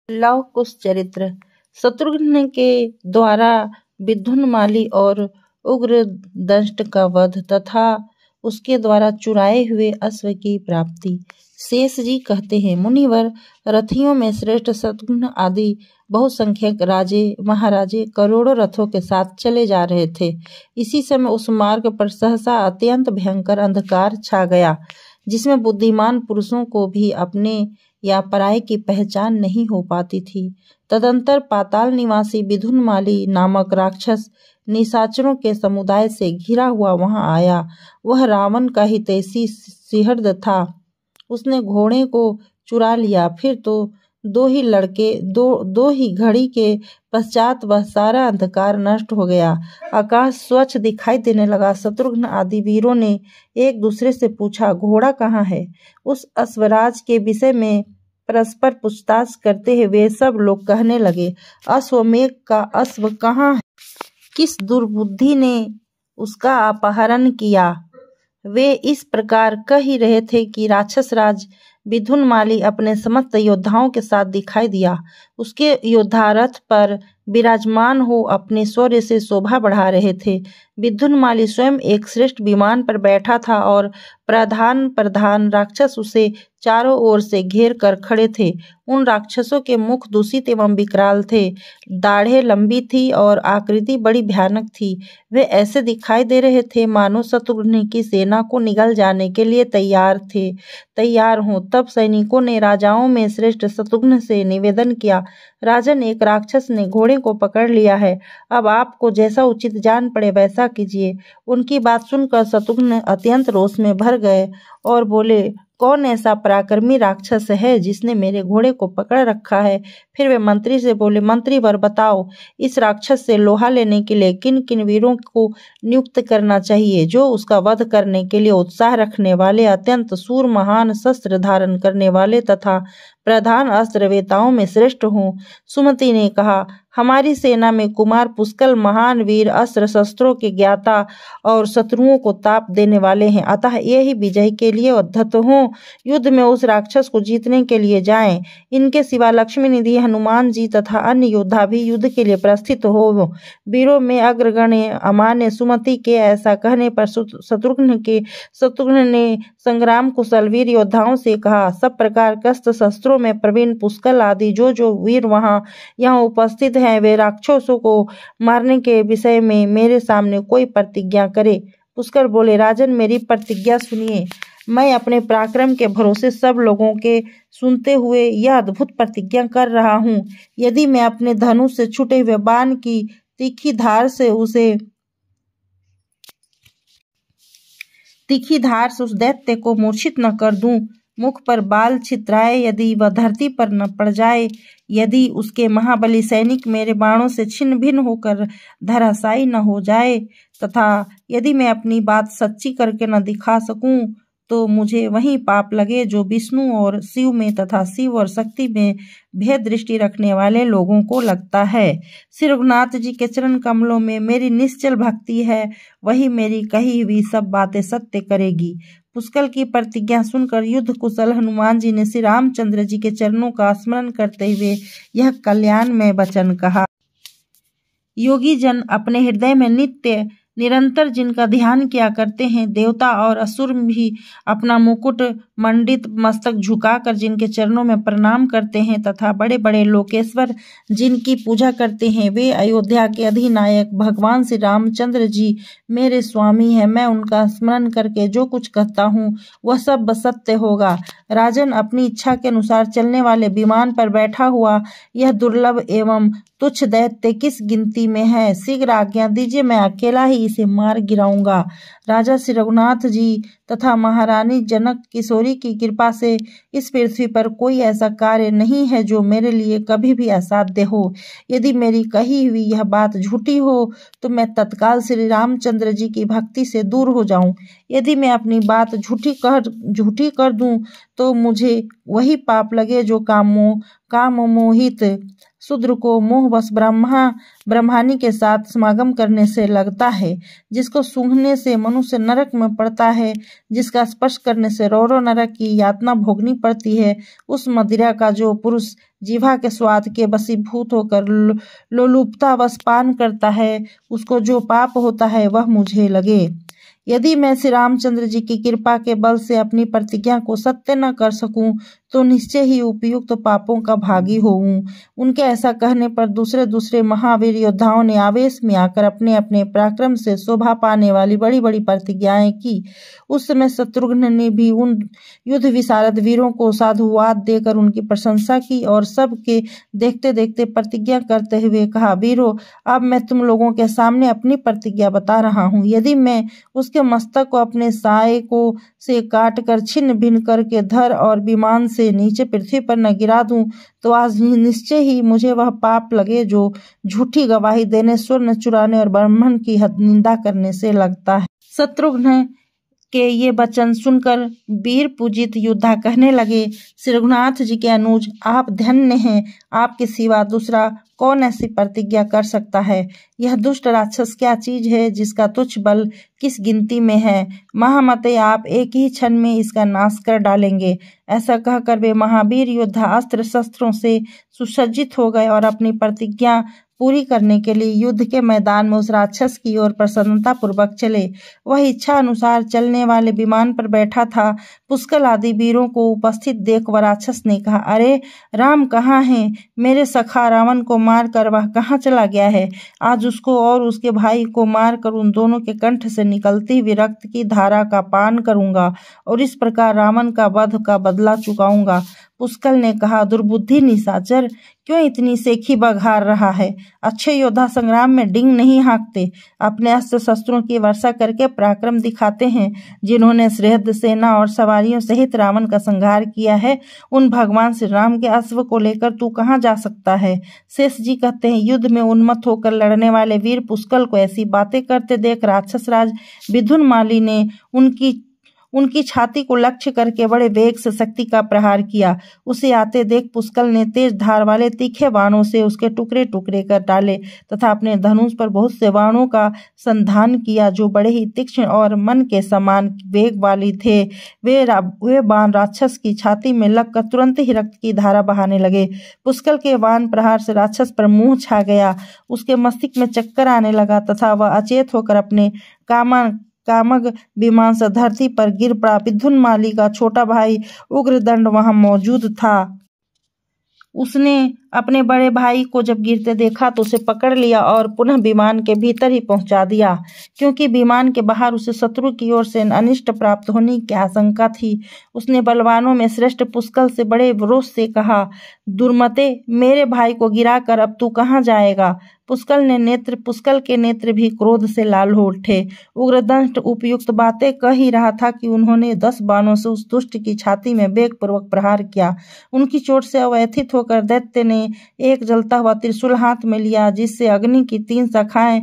Love कुश चरित्र। शत्रुघ्न के द्वारा विद्युन्माली और उग्रदंष्ट का वध तथा उसके द्वारा चुराए हुए अश्व की प्राप्ति। शेष जी कहते हैं, मुनिवर, रथियों में श्रेष्ठ शत्रुघ्न आदि बहुसंख्यक राजे महाराजे करोड़ों रथों के साथ चले जा रहे थे। इसी समय उस मार्ग पर सहसा अत्यंत भयंकर अंधकार छा गया, जिसमें बुद्धिमान पुरुषों को भी अपने या पराये की पहचान नहीं हो पाती थी। तदंतर पाताल निवासी विद्युन्माली नामक राक्षस निशाचरों के समुदाय से घिरा हुआ वहां आया। वह रावण का हितैषी सुहृद था। उसने घोड़े को चुरा लिया। फिर तो दो ही घड़ी के पश्चात वह सारा अंधकार नष्ट हो गया। आकाश स्वच्छ दिखाई देने लगा। शत्रुघ्न आदि वीरों ने एक दूसरे से पूछा, घोड़ा कहाँ है? उस अश्वराज के विषय में परस्पर पूछताछ करते हुए वे सब लोग कहने लगे, अश्वमेघ का अश्व कहाँ है? किस दुर्बुद्धि ने उसका अपहरण किया? वे इस प्रकार कह ही रहे थे कि राक्षस राज विद्युन्माली अपने समस्त योद्धाओं के साथ दिखाई दिया। उसके योद्धा रथ पर विराजमान हो अपने शौर्य से शोभा बढ़ा रहे थे। विद्युन्माली स्वयं एक श्रेष्ठ विमान पर बैठा था और प्रधान राक्षस उसे चारों ओर से घेर कर खड़े थे। उन राक्षसों के मुख दूषित एवं विकराल थे, दाढ़ें लंबी थी और आकृति बड़ी भयानक थी। वे ऐसे दिखाई दे रहे थे मानो शत्रुघ्न की सेना को निगल जाने के लिए तैयार हों। तब सैनिकों ने राजाओं में श्रेष्ठ शत्रुघ्न से निवेदन किया, राजन, एक राक्षस ने घोड़े को पकड़ लिया है। अब आपको जैसा उचित जान पड़े वैसा कीजिए। उनकी बात सुनकर शत्रुघ्न अत्यंत रोष में भर गए और बोले, कौन ऐसा पराक्रमी राक्षस है जिसने मेरे घोड़े को पकड़ रखा है? फिर वे मंत्री से बोले, मंत्रीवर, बताओ, इस राक्षस से लोहा लेने के लिए किन किन वीरों को नियुक्त करना चाहिए, जो उसका वध करने के लिए उत्साह रखने वाले, अत्यंत सूर, महान शस्त्र धारण करने वाले तथा प्रधान अस्त्रवेताओं में श्रेष्ठ हों। सुमति ने कहा, हमारी सेना में कुमार पुष्कल महान वीर, अस्त्र शस्त्रों के ज्ञाता और शत्रुओं को ताप देने वाले हैं, अतः ये ही विजय के लिए उद्धत हों। युद्ध में उस राक्षस को जीतने के लिए जाएं। इनके सिवा लक्ष्मी निधि, हनुमान जी तथा अन्य योद्धा भी युद्ध के लिए प्रस्थित हो। वीरों में अग्रगण्य अमान्य सुमति के ऐसा कहने पर शत्रुघ्न ने संग्राम कुशल वीर योद्धाओं से कहा, सब प्रकार कस्त शस्त्रों में प्रवीण पुष्कल आदि जो वीर यहाँ उपस्थित हैं, वे राक्षसों को मारने के विषय में मेरे सामने कोई प्रतिज्ञा करे। पुष्कर बोले, राजन, मेरी प्रतिज्ञा सुनिए। मैं अपने पराक्रम के भरोसे सब लोगों के सुनते हुए यह अद्भुत प्रतिज्ञा कर रहा हूँ, यदि मैं अपने धनुष से छूटे हुए बाण की तीखी धार से उस दैत्य को मूर्छित न कर दूं, मुख पर बाल छितराए यदि वह धरती पर न पड़ जाए, यदि उसके महाबली सैनिक मेरे बाणों से छिन्न भिन्न होकर धराशायी न हो जाए, तथा यदि मैं अपनी बात सच्ची करके न दिखा सकूं, तो मुझे वही पाप लगे जो विष्णु और शिव में तथा शिव और शक्ति में भेद दृष्टि रखने वाले लोगों को लगता है। श्री रघुनाथ जी के चरण कमलों में मेरी निश्चल भक्ति है, वही मेरी कही हुई सब बातें सत्य करेगी। पुष्कल की प्रतिज्ञा सुनकर युद्ध कुशल हनुमान जी ने श्री रामचंद्र जी के चरणों का स्मरण करते हुए यह कल्याण में वचन कहा। योगी जन अपने हृदय में निरंतर जिनका ध्यान किया करते हैं, देवता और असुर भी अपना मुकुट मंडित मस्तक झुकाकर जिनके चरणों में प्रणाम करते हैं तथा बड़े बड़े लोकेश्वर जिनकी पूजा करते हैं, वे अयोध्या के अधिनायक भगवान श्री रामचंद्र जी मेरे स्वामी हैं। मैं उनका स्मरण करके जो कुछ कहता हूँ वह सब सत्य होगा। राजन, अपनी इच्छा के अनुसार चलने वाले विमान पर बैठा हुआ यह दुर्लभ एवं तुच्छ दैत्य किस गिनती में है? शीघ्र आज्ञा दीजिए, मैं अकेला ही इसे मार गिराऊंगा। राजा श्री रघुनाथ जी तथा महारानी जनक किशोरी की कृपा से इस पृथ्वी पर कोई ऐसा कार्य नहीं है जो मेरे लिए कभी भी असाध्य हो। यदि मेरी कही हुई यह बात झूठी हो तो मैं तत्काल श्री रामचंद्र जी की भक्ति से दूर हो जाऊं। यदि मैं अपनी बात झूठी कर दूं तो मुझे वही पाप लगे जो काम मोहित शूद्र को मोहवश ब्रह्मानी के साथ समागम करने से लगता है, जिसको सूंघने से मनुष्य नरक में पड़ता है, जिसका स्पर्श करने से रौरव नरक की यातना भोगनी पड़ती है, उस मदिरा का जो पुरुष जीवा के स्वाद के वशीभूत होकर लोलुपता वश पान करता है, उसको जो पाप होता है वह मुझे लगे। यदि मैं श्री रामचंद्र जी की कृपा के बल से अपनी प्रतिज्ञा को सत्य न कर सकूं तो निश्चय ही उपयुक्त पापों का भागी होऊं। उनके ऐसा कहने पर दूसरे दूसरे महावीर योद्धाओं ने आवेश में आकर अपने अपने पराक्रम से शोभा पाने वाली बड़ी बड़ी प्रतिज्ञाएं की। उस समय शत्रुघ्न ने भी उन युद्ध विशारद वीरों को साधुवाद देकर उनकी प्रशंसा की और सबके देखते देखते प्रतिज्ञा करते हुए कहा, वीरों, अब मैं तुम लोगों के सामने अपनी प्रतिज्ञा बता रहा हूँ। यदि मैं उसके मस्तक को अपने साये को से काट कर छिन्न भिन्न करके धर और विमान से नीचे पृथ्वी पर न गिरा दूं तो आज निश्चय ही मुझे वह पाप लगे जो झूठी गवाही देने, स्वर्ण चुराने और ब्राह्मण की निंदा करने से लगता है। शत्रुघ्न के ये वचन सुनकर वीर पूजित योद्धा कहने लगे, श्री रघुनाथ जी के अनुज, आप धन्य हैं। आपके सिवा दूसरा कौन ऐसी प्रतिज्ञा कर सकता है? यह दुष्ट राक्षस क्या चीज है जिसका तुच्छ बल किस गिनती में है? महामते आप एक ही क्षण में इसका नाश कर डालेंगे। ऐसा कहकर वे महावीर योद्धा अस्त्र शस्त्रों से सुसज्जित हो गए और अपनी प्रतिज्ञा पूरी करने के लिए युद्ध के मैदान में उस राक्षस की ओर प्रसन्नता पूर्वक चले। वह इच्छा अनुसार चलने वाले विमान पर बैठा था। पुष्कल आदि वीरों को उपस्थित देख वह राक्षस ने कहा, अरे राम कहाँ हैं? मेरे सखा रावण को मारकर वह कहाँ चला गया है? आज उसको और उसके भाई को मारकर उन दोनों के कंठ से निकलती हुई रक्त की धारा का पान करूंगा और इस प्रकार रावण का वध का बदला चुकाऊंगा। पुष्कल ने कहा, दुर्बुद्धि निशाचर, क्यों इतनी सेखी बघार रहा है? अच्छे योद्धा संग्राम में डिंग नहीं हाँकते, अपने अस्त्र शस्त्रों की वर्षा करके पराक्रम दिखाते हैं। जिन्होंने श्रेष्ठ सेना और सवारियों सहित रावण का संहार किया है, उन भगवान श्री राम के अश्व को लेकर तू कहाँ जा सकता है? शेष जी कहते हैं, युद्ध में उन्मत्त होकर लड़ने वाले वीर पुष्कल को ऐसी बातें करते देख राक्षस राज विधुनमाली ने उनकी छाती को लक्ष्य करके बड़े वेग से शक्ति का प्रहार किया। उसे आते देख पुष्कल ने तेज धार वाले तीखे बाणों से उसके टुकड़े टुकड़े कर डाले तथा अपने धनुष पर बहुत से बाणों का संधान किया जो बड़े ही तीक्ष्ण और मन के समान वेग वाली थे। वे बाण राक्षस की छाती में लगकर तुरंत ही रक्त की धारा बहाने लगे। पुष्कल के बाण प्रहार से राक्षस पर मुंह छा गया, उसके मस्तिष्क में चक्कर आने लगा तथा वह अचेत होकर अपने कामग विमान से धरती पर गिर पड़ा। विधुनमाली का छोटा भाई उग्रदंड वहां मौजूद था। उसने अपने बड़े भाई को जब गिरते देखा तो उसे पकड़ लिया और पुनः विमान के भीतर ही पहुंचा दिया, क्योंकि विमान के बाहर उसे शत्रु की ओर से अनिष्ट प्राप्त होने की आशंका थी। उसने बलवानों में श्रेष्ठ पुष्कल से बड़े रोष से कहा, दुर्मते, मेरे भाई को गिराकर अब तू कहाँ जाएगा? पुष्कल के नेत्र भी क्रोध से लाल हो उठे। उग्रदंष्ट उपयुक्त बातें कह ही रहा था कि उन्होंने 10 बाणों से उस दुष्ट की छाती में वेगपूर्वक प्रहार किया। उनकी चोट से अव्यथित होकर दैत्य ने एक जलता हुआ त्रिशूल हाथ में लिया जिससे अग्नि की 3 शाखाएं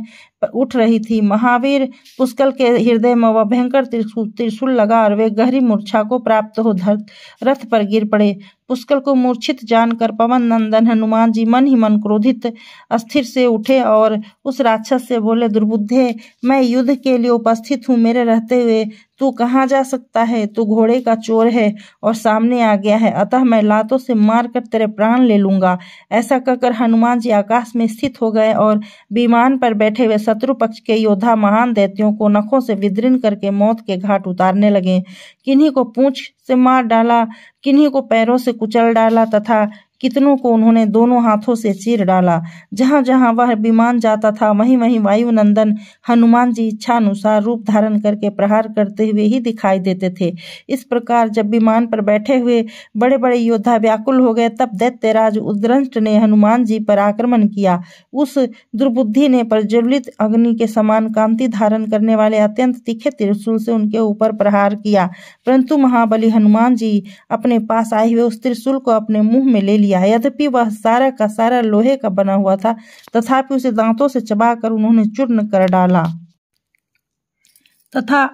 उठ रही थी। महावीर पुष्कल के हृदय में वह भयंकर त्रिशूल लगा और वे गहरी मूर्छा को प्राप्त हो रथ पर गिर पड़े। पुष्कल को मूर्छित जानकर पवन नंदन हनुमान जी मन ही मन क्रोधित अस्थिर से उठे और उस राक्षस से बोले, दुर्बुद्धे, मैं युद्ध के लिए उपस्थित हूँ, मेरे रहते हुए तू कहाँ जा सकता है? तू घोड़े का चोर है और सामने आ गया है, अतः मैं लातों से मारकर तेरे प्राण ले लूंगा। ऐसा कहकर हनुमान जी आकाश में स्थित हो गए और विमान पर बैठे हुए शत्रु पक्ष के योद्धा महान दैत्यों को नखों से विदीर्ण करके मौत के घाट उतारने लगे। किन्हीं को पूंछ से मार डाला, किन्हीं को पैरों से कुचल डाला तथा कितनों को उन्होंने दोनों हाथों से चीर डाला। जहां जहां वह विमान जाता था वहीं वहीं वायुनंदन हनुमान जी इच्छा अनुसार रूप धारण करके प्रहार करते हुए ही दिखाई देते थे। इस प्रकार जब विमान पर बैठे हुए बड़े बड़े योद्धा व्याकुल हो गए, तब दैत्यराज उद्रंष्ट ने हनुमान जी पर आक्रमण किया। उस दुर्बुद्धि ने प्रज्वलित अग्नि के समान कांति धारण करने वाले अत्यंत तीखे त्रिशूल से उनके ऊपर प्रहार किया, परंतु महाबली हनुमान जी अपने पास आए हुए उस त्रिशूल को अपने मुंह में ले लिया। यद्यपि वह सारा का सारा लोहे का बना हुआ था, तथापि उसे दांतों से चबाकर उन्होंने चूर्ण कर डाला तथा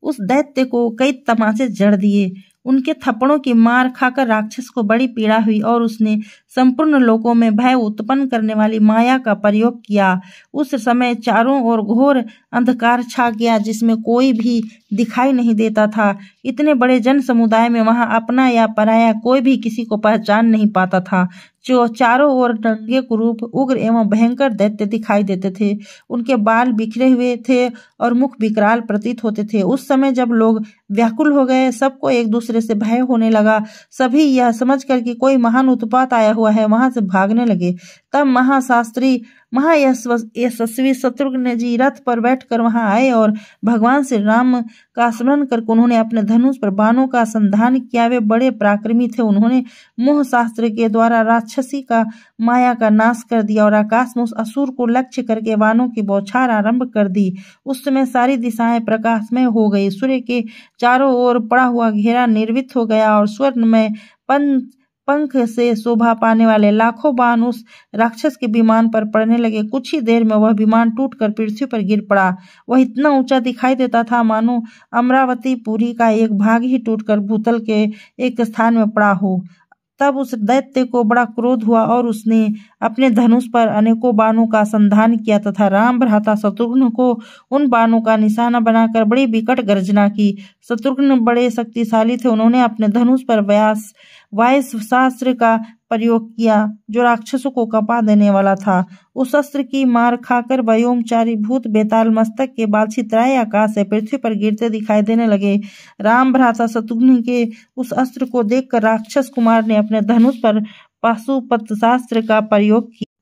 उस दैत्य को कई तमाचे जड़ दिए। उनके थप्पड़ों की मार खाकर राक्षस को बड़ी पीड़ा हुई और उसने संपूर्ण लोकों में भय उत्पन्न करने वाली माया का प्रयोग किया। उस समय चारों ओर घोर अंधकार छा गया, जिसमें कोई भी दिखाई नहीं देता था। इतने बड़े जन समुदाय में वहां अपना या पराया कोई भी किसी को पहचान नहीं पाता था। जो चारों ओर नंगे कुरूप, उग्र एवं भयंकर दैत्य दिखाई देते थे। उनके बाल बिखरे हुए थे और मुख विकराल प्रतीत होते थे। उस समय जब लोग व्याकुल हो गए, सबको एक दूसरे से भय होने लगा। सभी यह समझकर कि कोई महान उत्पात आया हुआ है, वहां से भागने लगे। तब महाशास्त्री महायशस्वी शत्रुघ्न जी रथ पर बैठकर वहां आए और भगवान श्री राम का स्मरण कर उन्होंने अपने धनुष पर बाणों का संधान किया। वे बड़े पराक्रमी थे। उन्होंने मोह शास्त्र के द्वारा राक्षसी का माया का नाश कर दिया और आकाश में उस असुर को लक्ष्य करके बाणों की बौछार आरंभ कर दी। उस समय सारी दिशाएं प्रकाशमय हो गई। सूर्य के चारों ओर पड़ा हुआ घेरा निर्मित हो गया और स्वर्णमय पंख से शोभा पाने वाले लाखों बाण उस राक्षस के विमान पर पड़ने लगे। कुछ ही देर में वह विमान टूटकर पृथ्वी पर गिर पड़ा। वह इतना ऊंचा दिखाई देता था मानो अमरावती पुरी का एक भाग ही टूटकर भूतल के एक स्थान में पड़ा हो। तब उस दैत्य को बड़ा क्रोध हुआ और उसने अपने धनुष पर अनेकों बाणों का संधान किया तथा राम भ्राता शत्रुघ्न को उन बाणों का निशाना बनाकर बड़ी विकट गर्जना की। शत्रुघ्न बड़े शक्तिशाली थे। उन्होंने अपने धनुष पर वायुशास्त्र का प्रयोग किया, जो राक्षसों को कपा देने वाला था। उस अस्त्र की मार खाकर व्योमचारी भूत बेताल मस्तक के बाल छितराए आकाश से पृथ्वी पर गिरते दिखाई देने लगे। राम भ्राता शत्रुघ्न के उस अस्त्र को देखकर राक्षस कुमार ने अपने धनुष पर पाशुपत शास्त्र का प्रयोग किया।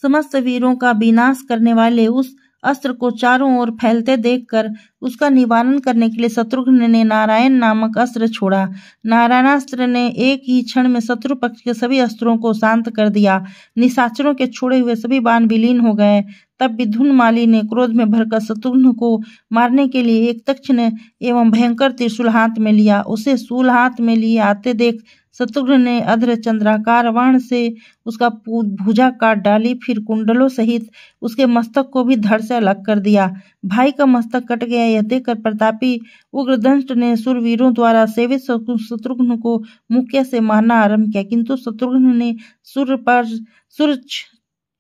समस्त वीरों का विनाश करने वाले उस अस्त्र को चारों ओर फैलते देखकर उसका निवारण करने के लिए शत्रुघ्न ने नारायण नामक अस्त्र छोड़ा। नारायणास्त्र ने एक ही क्षण में शत्रु पक्ष के सभी अस्त्रों को शांत कर दिया। निशाचरों के छोड़े हुए सभी बाण विलीन हो गए। तब विद्युन्माली ने क्रोध में भरकर शत्रुघ्न को मारने के लिए एक तीक्ष्ण एवं भयंकर त्रिशूल हाथ में लिया। उसे शूल हाथ में लिए आते देख शत्रुघ्न ने अधर चंद्राकार बाण से उसका भुजा काट डाली। फिर कुंडलों सहित उसके मस्तक को भी धड़ से अलग कर दिया। भाई का मस्तक कट गया, यह देखकर प्रतापी उग्रदंष्ट ने शूरवीरों द्वारा सेवित शत्रुघ्न को मुक्के से मारना आरंभ किया, किंतु शत्रुघ्न ने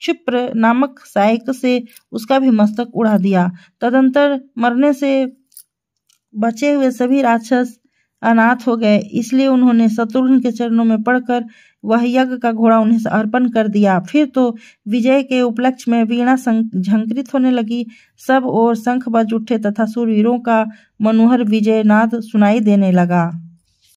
क्षिप्र नामक सहायक से उसका भी मस्तक उड़ा दिया। तदंतर मरने से बचे हुए सभी राक्षस अनाथ हो गए। इसलिए उन्होंने शत्रुघ्न के चरणों में पड़कर वह यज्ञ का घोड़ा उन्हें अर्पण कर दिया। फिर तो विजय के उपलक्ष्य में वीणा झंकृत होने लगी। सब ओर शंख बज उठे तथा शूरवीरों का मनोहर विजय नाद सुनाई देने लगा।